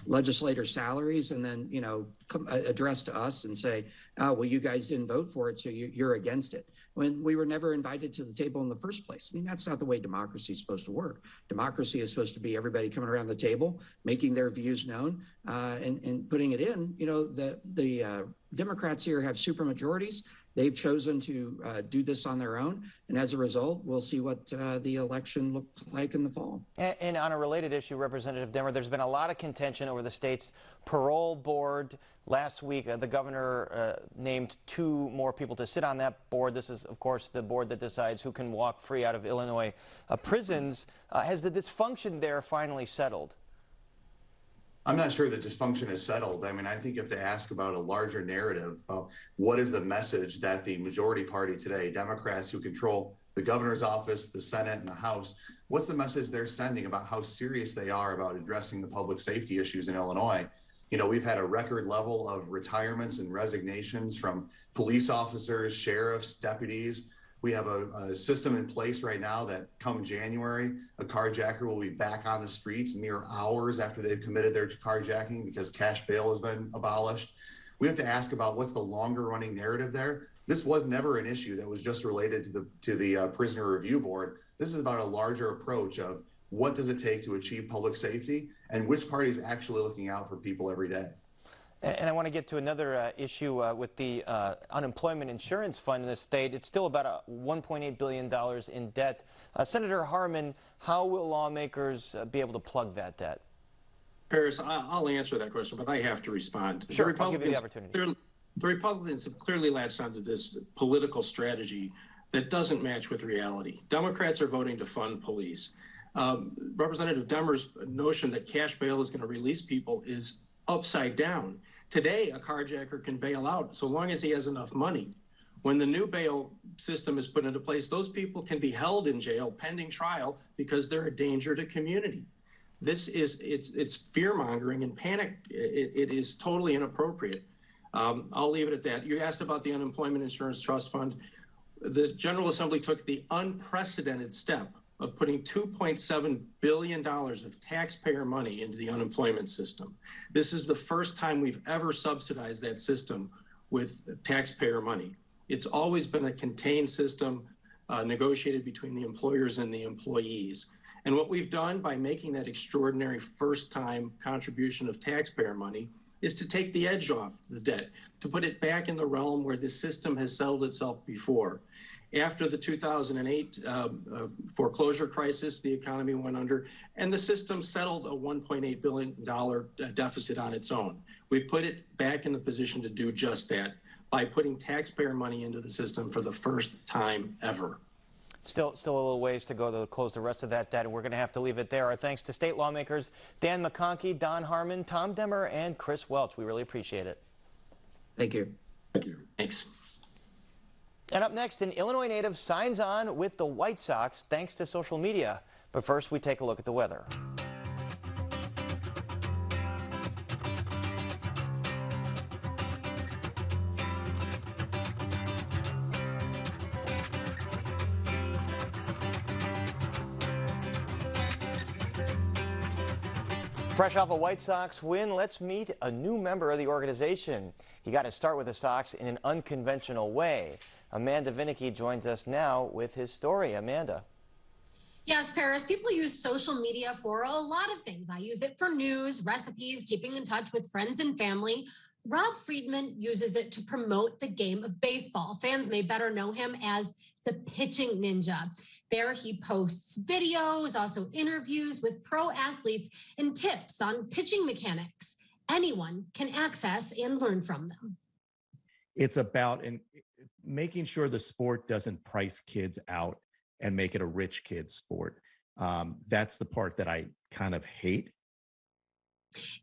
Speaker 9: legislators' salaries, and then, you know, address to us and say, well, you guys didn't vote for it, so you're against it, when we were never invited to the table in the first place. I mean, that's not the way democracy is supposed to work. Democracy is supposed to be everybody coming around the table, making their views known, and putting it in. You know, the Democrats here have supermajorities. They've chosen to do this on their own, and as a result, we'll see what the election looks like in the fall.
Speaker 1: And on a related issue, Representative Demmer, there's been a lot of contention over the state's parole board. Last week, the governor named 2 more people to sit on that board. This is, of course, the board that decides who can walk free out of Illinois prisons. Has the dysfunction there finally settled?
Speaker 10: I'm not sure the dysfunction is settled. I mean, I think you have to ask about a larger narrative about what is the message that the majority party today, Democrats who control the governor's office, the Senate, and the House, what's the message they're sending about how serious they are about addressing the public safety issues in Illinois? You know, we've had a record level of retirements and resignations from police officers, sheriffs, deputies. We have a system in place right now that come January, a carjacker will be back on the streets mere hours after they've committed their carjacking because cash bail has been abolished. We have to ask about what's the longer running narrative there. This was never an issue that was just related to the Prisoner Review Board. This is about a larger approach of what does it take to achieve public safety and which party is actually looking out for people every day.
Speaker 1: And I want to get to another issue with the unemployment insurance fund in the state. It's still about $1.8 billion in debt. Senator Harman, how will lawmakers be able to plug that debt?
Speaker 11: Paris, I'll answer that question, but I have to respond.
Speaker 1: Sure, I'll give you the opportunity.
Speaker 11: The Republicans have clearly latched onto this political strategy that doesn't match with reality. Democrats are voting to fund police. Representative Demmer's notion that cash bail is going to release people is upside down. Today, a carjacker can bail out so long as he has enough money. When the new bail system is put into place, those people can be held in jail pending trial because they're a danger to community. It's fear-mongering and panic. It is totally inappropriate. I'll leave it at that. You asked about the Unemployment Insurance Trust Fund. The General Assembly took the unprecedented step of putting $2.7 billion of taxpayer money into the unemployment system. This is the first time we've ever subsidized that system with taxpayer money. It's always been a contained system negotiated between the employers and the employees. And what we've done by making that extraordinary first-time contribution of taxpayer money is to take the edge off the debt, to put it back in the realm where the system has settled itself before. After the 2008 foreclosure crisis, the economy went under, and the system settled a $1.8 billion deficit on its own. We've put it back in the position to do just that by putting taxpayer money into the system for the first time ever.
Speaker 1: Still a little ways to go to close the rest of that debt, and we're going to have to leave it there. Our thanks to state lawmakers Dan McConkey, Don Harman, Tom Demmer, and Chris Welch. We really appreciate it.
Speaker 9: Thank you.
Speaker 8: Thank you.
Speaker 11: Thanks.
Speaker 1: And up next, an Illinois native signs on with the White Sox thanks to social media. But first, we take a look at the weather. Fresh off a White Sox win, let's meet a new member of the organization. He got his start with the Sox in an unconventional way. Amanda Vinicky joins us now with his story. Amanda.
Speaker 12: Yes, Paris, people use social media for a lot of things. I use it for news, recipes, keeping in touch with friends and family. Rob Friedman uses it to promote the game of baseball. Fans may better know him as the pitching ninja. There he posts videos, also interviews with pro athletes and tips on pitching mechanics. Anyone can access and learn from them.
Speaker 13: It's about making sure the sport doesn't price kids out and make it a rich kid's sport. That's the part that I kind of hate.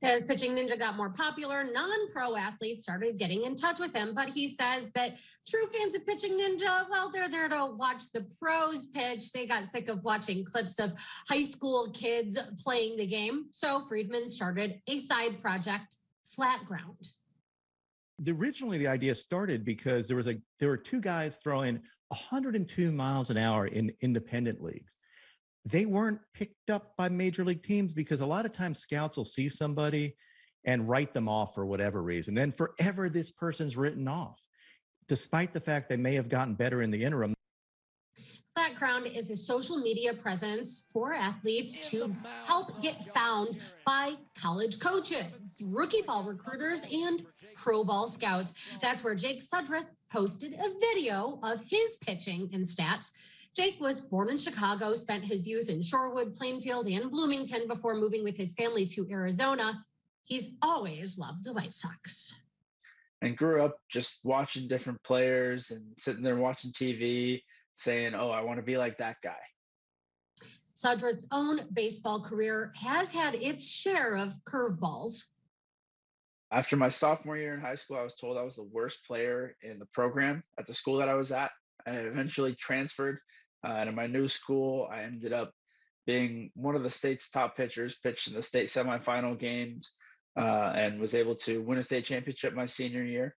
Speaker 12: As Pitching Ninja got more popular, non-pro athletes started getting in touch with him, but he says that true fans of Pitching Ninja, well, they're there to watch the pros pitch. They got sick of watching clips of high school kids playing the game. So Friedman started a side project, Flat Ground.
Speaker 13: Originally, the idea started because there were two guys throwing 102 miles an hour in independent leagues. They weren't picked up by major league teams because a lot of times scouts will see somebody and write them off for whatever reason. Then forever this person's written off, despite the fact they may have gotten better in the interim.
Speaker 12: Flat Ground is a social media presence for athletes to help get found by college coaches, rookie ball recruiters, and pro ball scouts. That's where Jake Sudrath posted a video of his pitching and stats. Jake was born in Chicago, spent his youth in Shorewood, Plainfield, and Bloomington before moving with his family to Arizona. He's always loved the White Sox.
Speaker 14: And grew up just watching different players and sitting there watching TV, saying, oh, I want to be like that guy.
Speaker 12: Sudrath's own baseball career has had its share of curveballs.
Speaker 14: After my sophomore year in high school, I was told I was the worst player in the program at the school that I was at. I eventually transferred. And in my new school, I ended up being one of the state's top pitchers, pitched in the state semifinal games, and was able to win a state championship my senior year.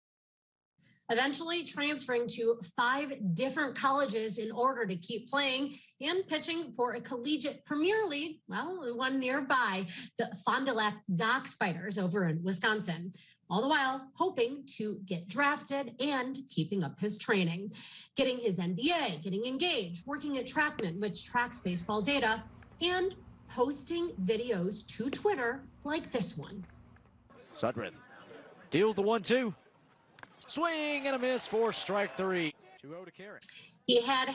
Speaker 12: Eventually transferring to 5 different colleges in order to keep playing and pitching for a collegiate Premier League, well, one nearby, the Fond du Lac Dock Spiders over in Wisconsin. All the while hoping to get drafted and keeping up his training, getting his MBA, getting engaged, working at Trackman, which tracks baseball data, and posting videos to Twitter like this one.
Speaker 15: Sudrath deals the 1-2. Swing and a miss for strike 3. 2-0 to Karen.
Speaker 12: He had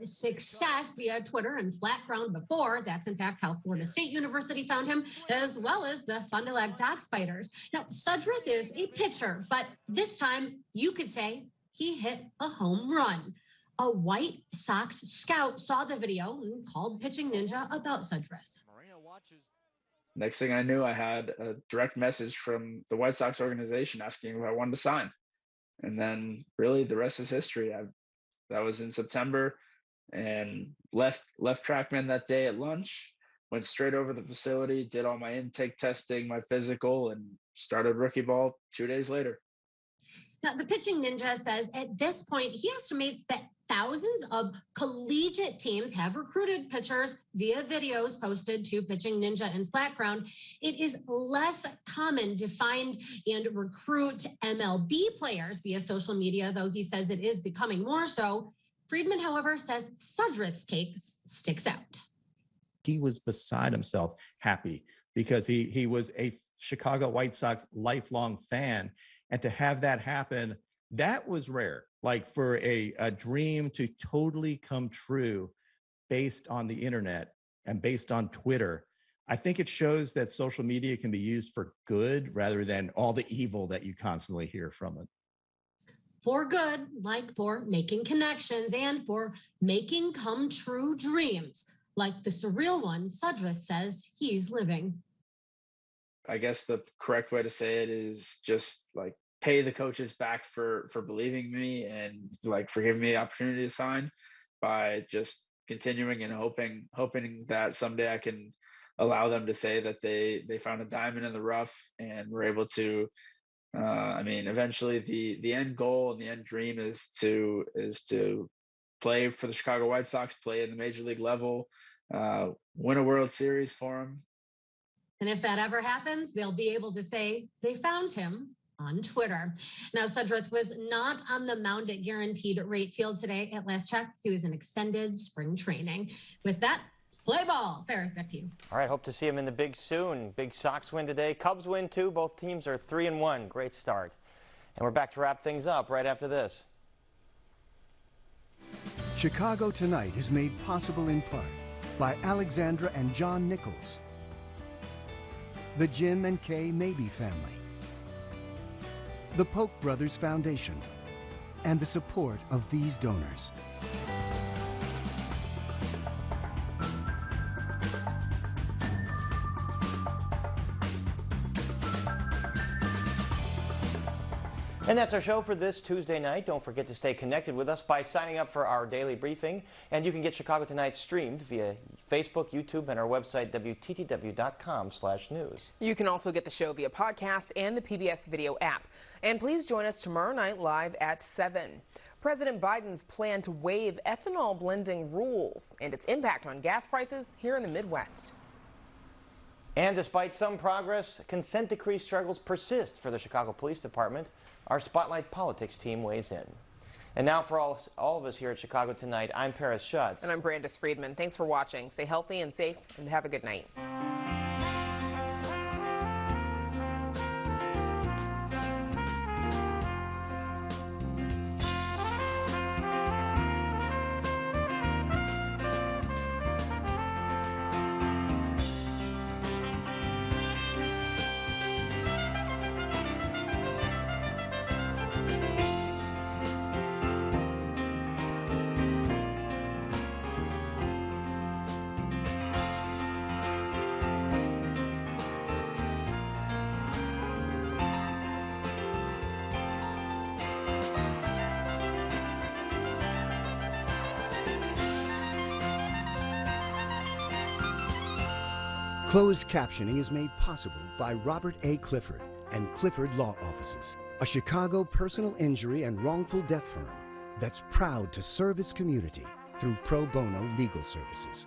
Speaker 12: success via Twitter and Flat Ground before. That's, in fact, how Florida State University found him, as well as the Fond du Lac Dock Spiders. Now, Sudrath is a pitcher, but this time you could say he hit a home run. A White Sox scout saw the video and called Pitching Ninja about Sudrath.
Speaker 14: Next thing I knew, I had a direct message from the White Sox organization asking if I wanted to sign. And then really the rest is history. That was in September, and left Trackman that day at lunch, went straight over the facility, did all my intake testing, my physical, and started rookie ball 2 days later.
Speaker 12: Now, the Pitching Ninja says at this point, he estimates that thousands of collegiate teams have recruited pitchers via videos posted to Pitching Ninja and Flat Ground. It is less common to find and recruit MLB players via social media, though he says it is becoming more so. Friedman, however, says Sudrath's case sticks out.
Speaker 13: He was beside himself happy because he was a Chicago White Sox lifelong fan. And to have that happen, that was rare. Like for a dream to totally come true based on the internet and based on Twitter. I think it shows that social media can be used for good rather than all the evil that you constantly hear from it.
Speaker 12: For good, like for making connections and for making come true dreams, like the surreal one Sudrath says he's living.
Speaker 14: I guess the correct way to say it is just like pay the coaches back for believing me and like for giving me the opportunity to sign by just continuing and hoping that someday I can allow them to say that they found a diamond in the rough and were able to eventually the end goal and the end dream is to play for the Chicago White Sox, play in the major league level, win a World Series for them.
Speaker 12: And if that ever happens, they'll be able to say they found him on Twitter. Now, Sudrath was not on the mound at Guaranteed Rate Field today. At last check, he was in extended spring training. With that, play ball. Ferris, back to you.
Speaker 1: All right, hope to see him in the big soon. Big Sox win today. Cubs win too. Both teams are 3-1. Great start. And we're back to wrap things up right after this.
Speaker 16: Chicago Tonight is made possible in part by Alexandra and John Nichols, the Jim and Kay Mabey family, the Polk Brothers Foundation, and the support of these donors.
Speaker 1: And that's our show for this Tuesday night. Don't forget to stay connected with us by signing up for our daily briefing. And you can get Chicago Tonight streamed via Facebook, YouTube, and our website, WTTW.com/news.
Speaker 2: You can also get the show via podcast and the PBS video app. And please join us tomorrow night live at 7. President Biden's plan to waive ethanol blending rules and its impact on gas prices here in the Midwest.
Speaker 1: And despite some progress, consent decree struggles persist for the Chicago Police Department. Our Spotlight Politics team weighs in. And now for all of us here at Chicago Tonight, I'm Paris Schutz.
Speaker 2: And I'm Brandis Friedman. Thanks for watching. Stay healthy and safe, and have a good night.
Speaker 16: Closed captioning is made possible by Robert A. Clifford and Clifford Law Offices, a Chicago personal injury and wrongful death firm that's proud to serve its community through pro bono legal services.